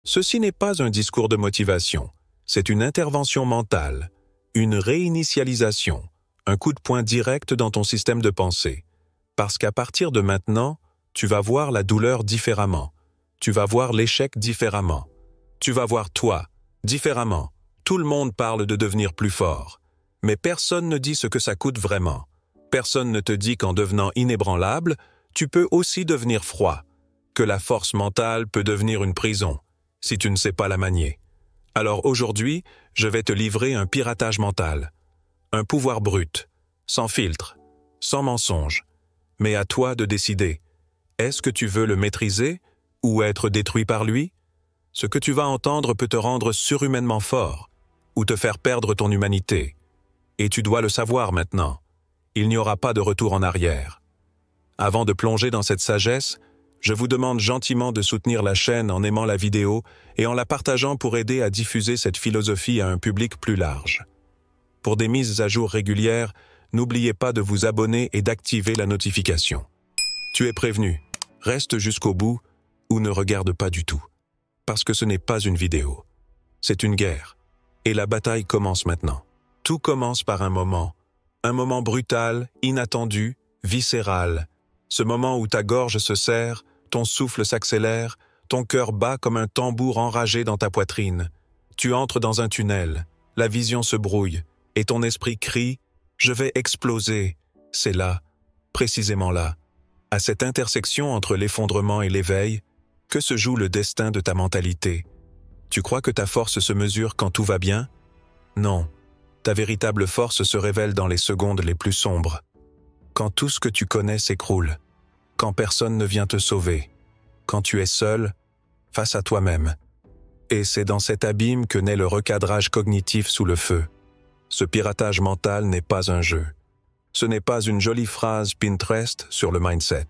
Ceci n'est pas un discours de motivation, c'est une intervention mentale, une réinitialisation, un coup de poing direct dans ton système de pensée. Parce qu'à partir de maintenant, tu vas voir la douleur différemment, tu vas voir l'échec différemment, tu vas voir toi différemment. Tout le monde parle de devenir plus fort, mais personne ne dit ce que ça coûte vraiment. Personne ne te dit qu'en devenant inébranlable, tu peux aussi devenir froid, que la force mentale peut devenir une prison, si tu ne sais pas la manier. Alors aujourd'hui, je vais te livrer un piratage mental, un pouvoir brut, sans filtre, sans mensonge. Mais à toi de décider, est-ce que tu veux le maîtriser ou être détruit par lui? Ce que tu vas entendre peut te rendre surhumainement fort ou te faire perdre ton humanité. Et tu dois le savoir maintenant. Il n'y aura pas de retour en arrière. Avant de plonger dans cette sagesse, je vous demande gentiment de soutenir la chaîne en aimant la vidéo et en la partageant pour aider à diffuser cette philosophie à un public plus large. Pour des mises à jour régulières, n'oubliez pas de vous abonner et d'activer la notification. Tu es prévenu, reste jusqu'au bout ou ne regarde pas du tout. Parce que ce n'est pas une vidéo, c'est une guerre. Et la bataille commence maintenant. Tout commence par un moment brutal, inattendu, viscéral. Ce moment où ta gorge se serre, ton souffle s'accélère, ton cœur bat comme un tambour enragé dans ta poitrine. Tu entres dans un tunnel, la vision se brouille, et ton esprit crie « Je vais exploser ». C'est là, précisément là, à cette intersection entre l'effondrement et l'éveil, que se joue le destin de ta mentalité. Tu crois que ta force se mesure quand tout va bien? Non, ta véritable force se révèle dans les secondes les plus sombres. Quand tout ce que tu connais s'écroule, quand personne ne vient te sauver, quand tu es seul, face à toi-même. Et c'est dans cet abîme que naît le recadrage cognitif sous le feu. Ce piratage mental n'est pas un jeu. Ce n'est pas une jolie phrase Pinterest sur le mindset.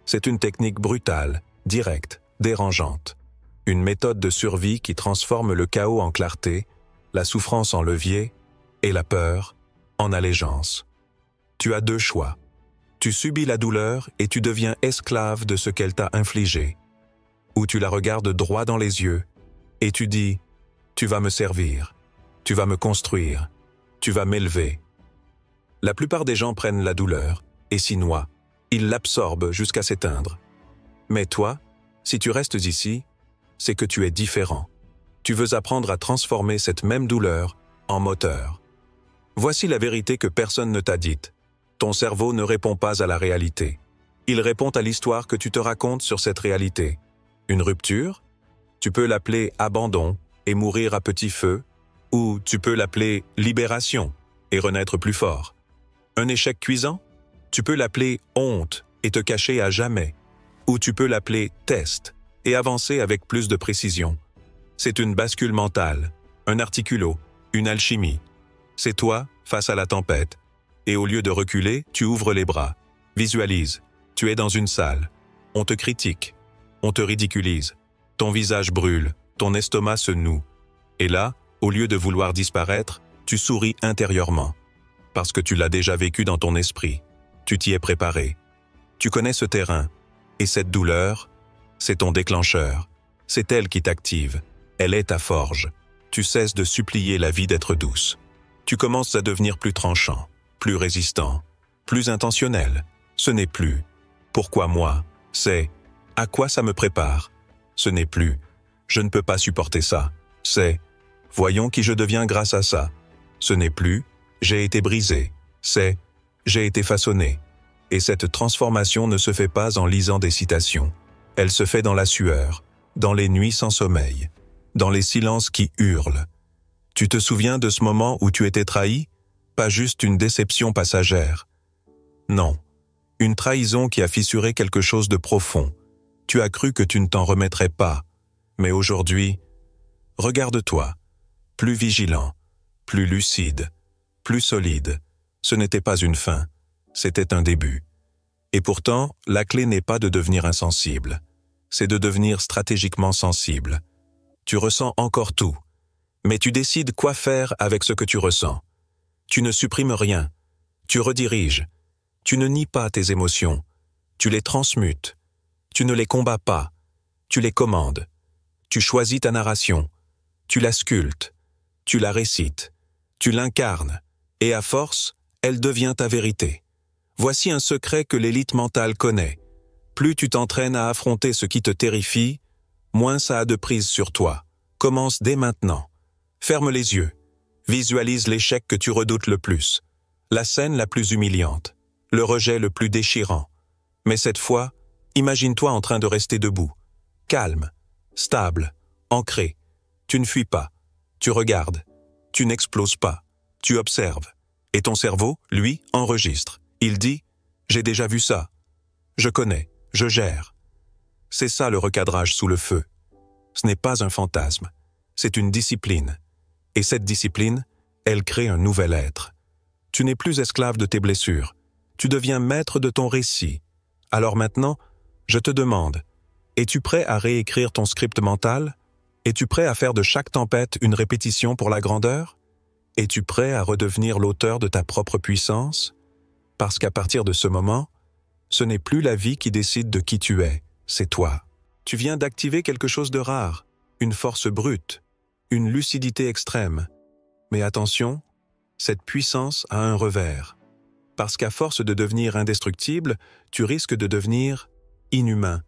C'est une technique brutale, directe, dérangeante. Une méthode de survie qui transforme le chaos en clarté, la souffrance en levier et la peur en allégeance. Tu as deux choix. Tu subis la douleur et tu deviens esclave de ce qu'elle t'a infligé. Ou tu la regardes droit dans les yeux et tu dis « Tu vas me servir, tu vas me construire, tu vas m'élever ». La plupart des gens prennent la douleur et s'y noient. Ils l'absorbent jusqu'à s'éteindre. Mais toi, si tu restes ici, c'est que tu es différent. Tu veux apprendre à transformer cette même douleur en moteur. Voici la vérité que personne ne t'a dite. Ton cerveau ne répond pas à la réalité. Il répond à l'histoire que tu te racontes sur cette réalité. Une rupture? Tu peux l'appeler abandon et mourir à petit feu, ou tu peux l'appeler libération et renaître plus fort. Un échec cuisant? Tu peux l'appeler honte et te cacher à jamais, ou tu peux l'appeler test et avancer avec plus de précision. C'est une bascule mentale, un articulo, une alchimie. C'est toi face à la tempête. Et au lieu de reculer, tu ouvres les bras. Visualise, tu es dans une salle. On te critique, on te ridiculise. Ton visage brûle, ton estomac se noue. Et là, au lieu de vouloir disparaître, tu souris intérieurement. Parce que tu l'as déjà vécu dans ton esprit. Tu t'y es préparé. Tu connais ce terrain. Et cette douleur, c'est ton déclencheur. C'est elle qui t'active. Elle est ta forge. Tu cesses de supplier la vie d'être douce. Tu commences à devenir plus tranchant, plus résistant, plus intentionnel. Ce n'est plus « Pourquoi moi ?» C'est « À quoi ça me prépare ?» Ce n'est plus « Je ne peux pas supporter ça ?» C'est « Voyons qui je deviens grâce à ça ?» Ce n'est plus « J'ai été brisé » C'est « J'ai été façonné ». Et cette transformation ne se fait pas en lisant des citations. Elle se fait dans la sueur, dans les nuits sans sommeil, dans les silences qui hurlent. Tu te souviens de ce moment où tu étais trahi? Pas juste une déception passagère. Non, une trahison qui a fissuré quelque chose de profond. Tu as cru que tu ne t'en remettrais pas. Mais aujourd'hui, regarde-toi, plus vigilant, plus lucide, plus solide. Ce n'était pas une fin, c'était un début. Et pourtant, la clé n'est pas de devenir insensible, c'est de devenir stratégiquement sensible. Tu ressens encore tout, mais tu décides quoi faire avec ce que tu ressens. Tu ne supprimes rien, tu rediriges, tu ne nies pas tes émotions, tu les transmutes, tu ne les combats pas, tu les commandes. Tu choisis ta narration, tu la sculptes, tu la récites, tu l'incarnes, et à force, elle devient ta vérité. Voici un secret que l'élite mentale connaît. Plus tu t'entraînes à affronter ce qui te terrifie, moins ça a de prise sur toi. Commence dès maintenant. Ferme les yeux. Visualise l'échec que tu redoutes le plus, la scène la plus humiliante, le rejet le plus déchirant. Mais cette fois, imagine-toi en train de rester debout, calme, stable, ancré. Tu ne fuis pas, tu regardes, tu n'exploses pas, tu observes. Et ton cerveau, lui, enregistre. Il dit « J'ai déjà vu ça. Je connais, je gère. » C'est ça le recadrage sous le feu. Ce n'est pas un fantasme, c'est une discipline. Et cette discipline, elle crée un nouvel être. Tu n'es plus esclave de tes blessures. Tu deviens maître de ton récit. Alors maintenant, je te demande, es-tu prêt à réécrire ton script mental? Es-tu prêt à faire de chaque tempête une répétition pour la grandeur? Es-tu prêt à redevenir l'auteur de ta propre puissance? Parce qu'à partir de ce moment, ce n'est plus la vie qui décide de qui tu es, c'est toi. Tu viens d'activer quelque chose de rare, une force brute, une lucidité extrême. Mais attention, cette puissance a un revers. Parce qu'à force de devenir indestructible, tu risques de devenir inhumain.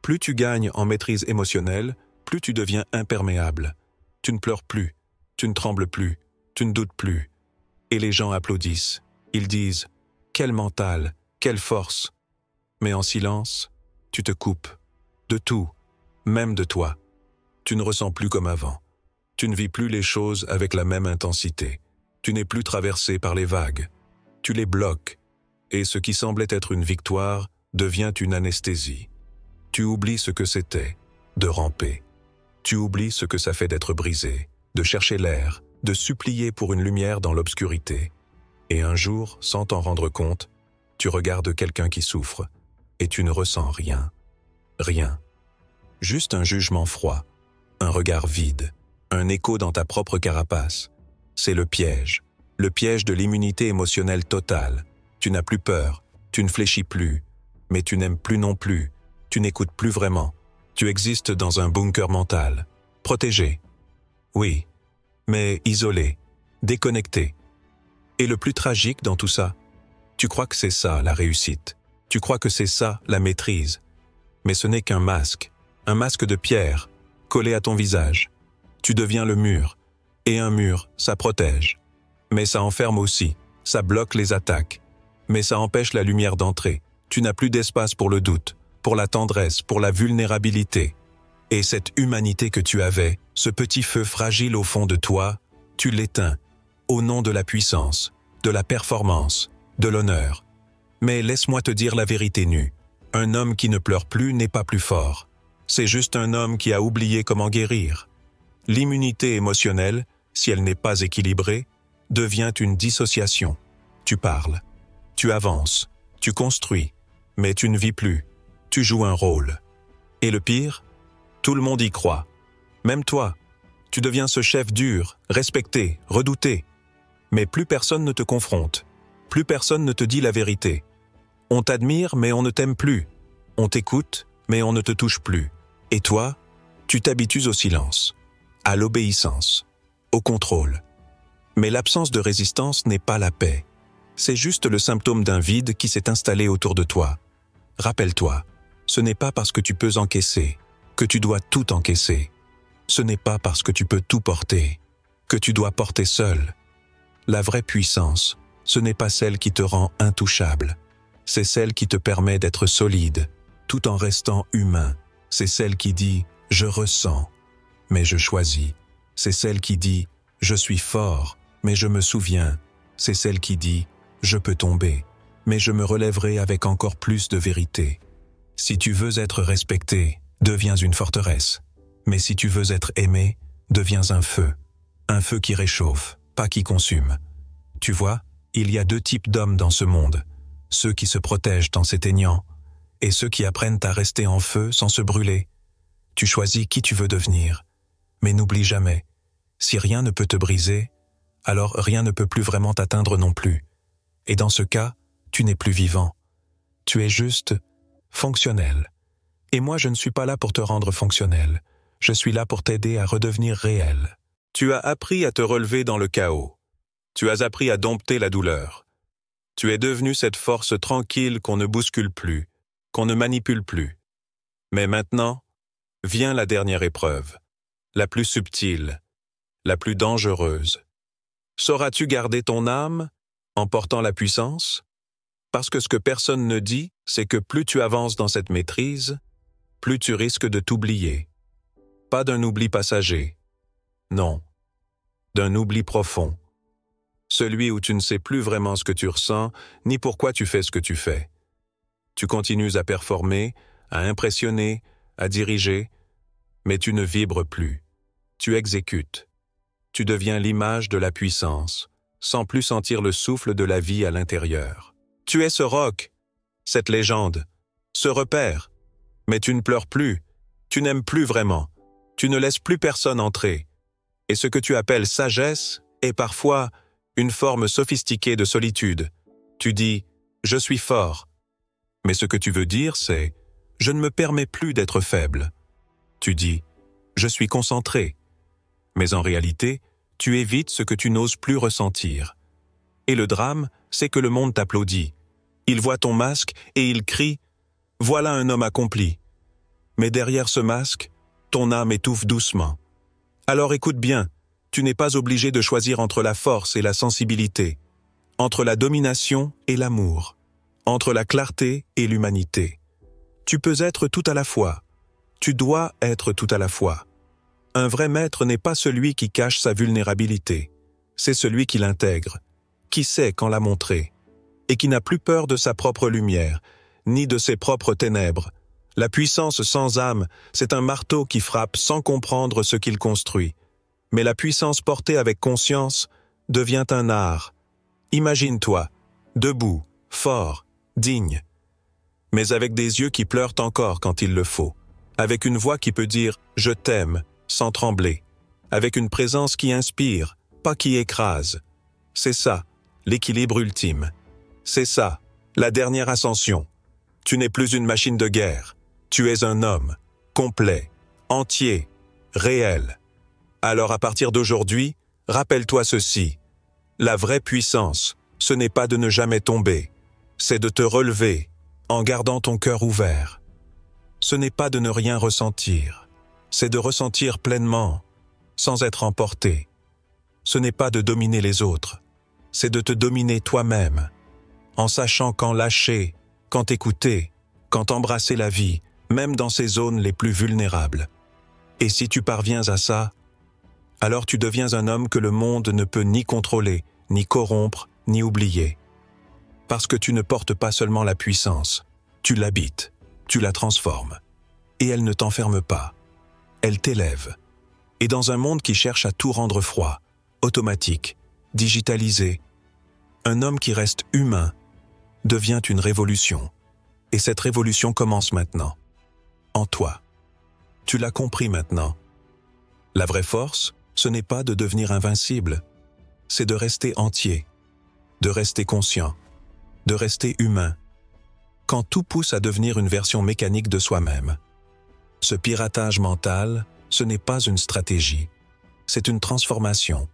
Plus tu gagnes en maîtrise émotionnelle, plus tu deviens imperméable. Tu ne pleures plus, tu ne trembles plus, tu ne doutes plus. Et les gens applaudissent. Ils disent « Quel mental, quelle force !» Mais en silence, tu te coupes. De tout, même de toi. Tu ne ressens plus comme avant. Tu ne vis plus les choses avec la même intensité. Tu n'es plus traversé par les vagues. Tu les bloques. Et ce qui semblait être une victoire devient une anesthésie. Tu oublies ce que c'était, de ramper. Tu oublies ce que ça fait d'être brisé, de chercher l'air, de supplier pour une lumière dans l'obscurité. Et un jour, sans t'en rendre compte, tu regardes quelqu'un qui souffre, et tu ne ressens rien. Rien. Juste un jugement froid, un regard vide, un écho dans ta propre carapace. C'est le piège de l'immunité émotionnelle totale. Tu n'as plus peur, tu ne fléchis plus, mais tu n'aimes plus non plus, tu n'écoutes plus vraiment. Tu existes dans un bunker mental, protégé. Oui, mais isolé, déconnecté. Et le plus tragique dans tout ça, tu crois que c'est ça la réussite. Tu crois que c'est ça la maîtrise. Mais ce n'est qu'un masque de pierre, collé à ton visage. Tu deviens le mur, et un mur, ça protège. Mais ça enferme aussi, ça bloque les attaques. Mais ça empêche la lumière d'entrer. Tu n'as plus d'espace pour le doute, pour la tendresse, pour la vulnérabilité. Et cette humanité que tu avais, ce petit feu fragile au fond de toi, tu l'éteins, au nom de la puissance, de la performance, de l'honneur. Mais laisse-moi te dire la vérité nue. Un homme qui ne pleure plus n'est pas plus fort. C'est juste un homme qui a oublié comment guérir. L'immunité émotionnelle, si elle n'est pas équilibrée, devient une dissociation. Tu parles, tu avances, tu construis, mais tu ne vis plus. Tu joues un rôle. Et le pire, tout le monde y croit. Même toi, tu deviens ce chef dur, respecté, redouté. Mais plus personne ne te confronte. Plus personne ne te dit la vérité. On t'admire, mais on ne t'aime plus. On t'écoute, mais on ne te touche plus. Et toi, tu t'habitues au silence, à l'obéissance, au contrôle. Mais l'absence de résistance n'est pas la paix. C'est juste le symptôme d'un vide qui s'est installé autour de toi. Rappelle-toi, ce n'est pas parce que tu peux encaisser, que tu dois tout encaisser. Ce n'est pas parce que tu peux tout porter, que tu dois porter seul. La vraie puissance, ce n'est pas celle qui te rend intouchable. C'est celle qui te permet d'être solide, tout en restant humain. C'est celle qui dit « je ressens, mais je choisis ». C'est celle qui dit « je suis fort, mais je me souviens ». C'est celle qui dit « je peux tomber, mais je me relèverai avec encore plus de vérité ». Si tu veux être respecté, deviens une forteresse. Mais si tu veux être aimé, deviens un feu qui réchauffe, pas qui consume. Tu vois, il y a deux types d'hommes dans ce monde, ceux qui se protègent en s'éteignant, et ceux qui apprennent à rester en feu sans se brûler. Tu choisis qui tu veux devenir, mais n'oublie jamais, si rien ne peut te briser, alors rien ne peut plus vraiment t'atteindre non plus. Et dans ce cas, tu n'es plus vivant. Tu es juste fonctionnel. Et moi, je ne suis pas là pour te rendre fonctionnel. Je suis là pour t'aider à redevenir réel. Tu as appris à te relever dans le chaos. Tu as appris à dompter la douleur. Tu es devenu cette force tranquille qu'on ne bouscule plus, qu'on ne manipule plus. Mais maintenant, vient la dernière épreuve, la plus subtile, la plus dangereuse. Sauras-tu garder ton âme en portant la puissance? Parce que ce que personne ne dit, c'est que plus tu avances dans cette maîtrise, plus tu risques de t'oublier. Pas d'un oubli passager, non, d'un oubli profond. Celui où tu ne sais plus vraiment ce que tu ressens, ni pourquoi tu fais ce que tu fais. Tu continues à performer, à impressionner, à diriger, mais tu ne vibres plus. Tu exécutes. Tu deviens l'image de la puissance, sans plus sentir le souffle de la vie à l'intérieur. Tu es ce roc, cette légende, ce repère, mais tu ne pleures plus, tu n'aimes plus vraiment, tu ne laisses plus personne entrer. Et ce que tu appelles sagesse est parfois une forme sophistiquée de solitude. Tu dis « je suis fort », mais ce que tu veux dire c'est « je ne me permets plus d'être faible ». Tu dis « je suis concentré », mais en réalité, tu évites ce que tu n'oses plus ressentir. Et le drame, c'est que le monde t'applaudit. Il voit ton masque et il crie « voilà un homme accompli ». Mais derrière ce masque, ton âme étouffe doucement. Alors écoute bien, tu n'es pas obligé de choisir entre la force et la sensibilité, entre la domination et l'amour, entre la clarté et l'humanité. Tu peux être tout à la fois. Tu dois être tout à la fois. Un vrai maître n'est pas celui qui cache sa vulnérabilité, c'est celui qui l'intègre, qui sait quand la montrer, et qui n'a plus peur de sa propre lumière, ni de ses propres ténèbres. La puissance sans âme, c'est un marteau qui frappe sans comprendre ce qu'il construit. Mais la puissance portée avec conscience devient un art. Imagine-toi, debout, fort, digne, mais avec des yeux qui pleurent encore quand il le faut, avec une voix qui peut dire « je t'aime » sans trembler, avec une présence qui inspire, pas qui écrase. C'est ça, l'équilibre ultime. C'est ça, la dernière ascension. Tu n'es plus une machine de guerre. Tu es un homme, complet, entier, réel. Alors à partir d'aujourd'hui, rappelle-toi ceci. La vraie puissance, ce n'est pas de ne jamais tomber. C'est de te relever en gardant ton cœur ouvert. Ce n'est pas de ne rien ressentir. C'est de ressentir pleinement, sans être emporté. Ce n'est pas de dominer les autres. C'est de te dominer toi-même, en sachant quand lâcher, quand écouter, quand embrasser la vie, même dans ses zones les plus vulnérables. Et si tu parviens à ça, alors tu deviens un homme que le monde ne peut ni contrôler, ni corrompre, ni oublier. Parce que tu ne portes pas seulement la puissance, tu l'habites, tu la transformes. Et elle ne t'enferme pas, elle t'élève. Et dans un monde qui cherche à tout rendre froid, automatique, digitalisé, un homme qui reste humain devient une révolution. Et cette révolution commence maintenant, en toi. Tu l'as compris maintenant. La vraie force, ce n'est pas de devenir invincible, c'est de rester entier, de rester conscient, de rester humain, quand tout pousse à devenir une version mécanique de soi-même. Ce piratage mental, ce n'est pas une stratégie, c'est une transformation,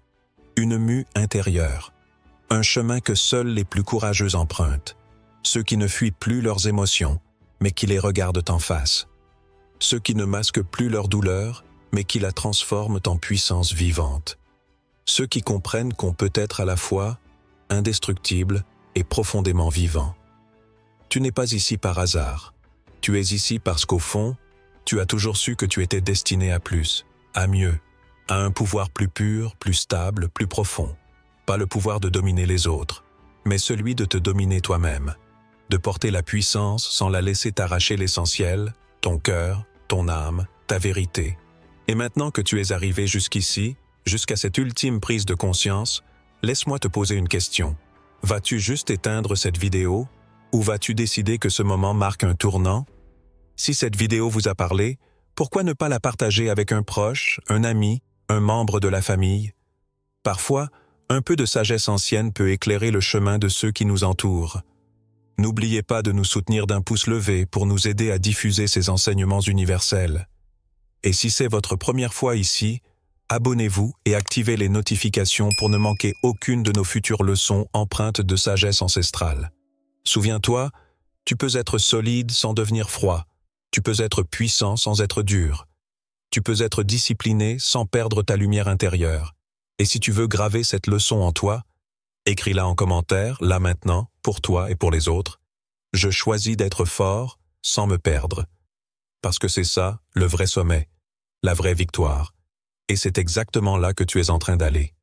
une mue intérieure, un chemin que seuls les plus courageux empruntent, ceux qui ne fuient plus leurs émotions, mais qui les regardent en face, ceux qui ne masquent plus leur douleur, mais qui la transforment en puissance vivante, ceux qui comprennent qu'on peut être à la fois indestructible et profondément vivant. Tu n'es pas ici par hasard, tu es ici parce qu'au fond, tu as toujours su que tu étais destiné à plus, à mieux, à un pouvoir plus pur, plus stable, plus profond. Pas le pouvoir de dominer les autres, mais celui de te dominer toi-même, de porter la puissance sans la laisser t'arracher l'essentiel, ton cœur, ton âme, ta vérité. Et maintenant que tu es arrivé jusqu'ici, jusqu'à cette ultime prise de conscience, laisse-moi te poser une question. Vas-tu juste éteindre cette vidéo, ou vas-tu décider que ce moment marque un tournant? Si cette vidéo vous a parlé, pourquoi ne pas la partager avec un proche, un ami, un membre de la famille? Parfois, un peu de sagesse ancienne peut éclairer le chemin de ceux qui nous entourent. N'oubliez pas de nous soutenir d'un pouce levé pour nous aider à diffuser ces enseignements universels. Et si c'est votre première fois ici, abonnez-vous et activez les notifications pour ne manquer aucune de nos futures leçons empreintes de sagesse ancestrale. Souviens-toi, tu peux être solide sans devenir froid. Tu peux être puissant sans être dur. Tu peux être discipliné sans perdre ta lumière intérieure. Et si tu veux graver cette leçon en toi, écris-la en commentaire, là maintenant, pour toi et pour les autres. Je choisis d'être fort sans me perdre. Parce que c'est ça, le vrai sommet, la vraie victoire. Et c'est exactement là que tu es en train d'aller.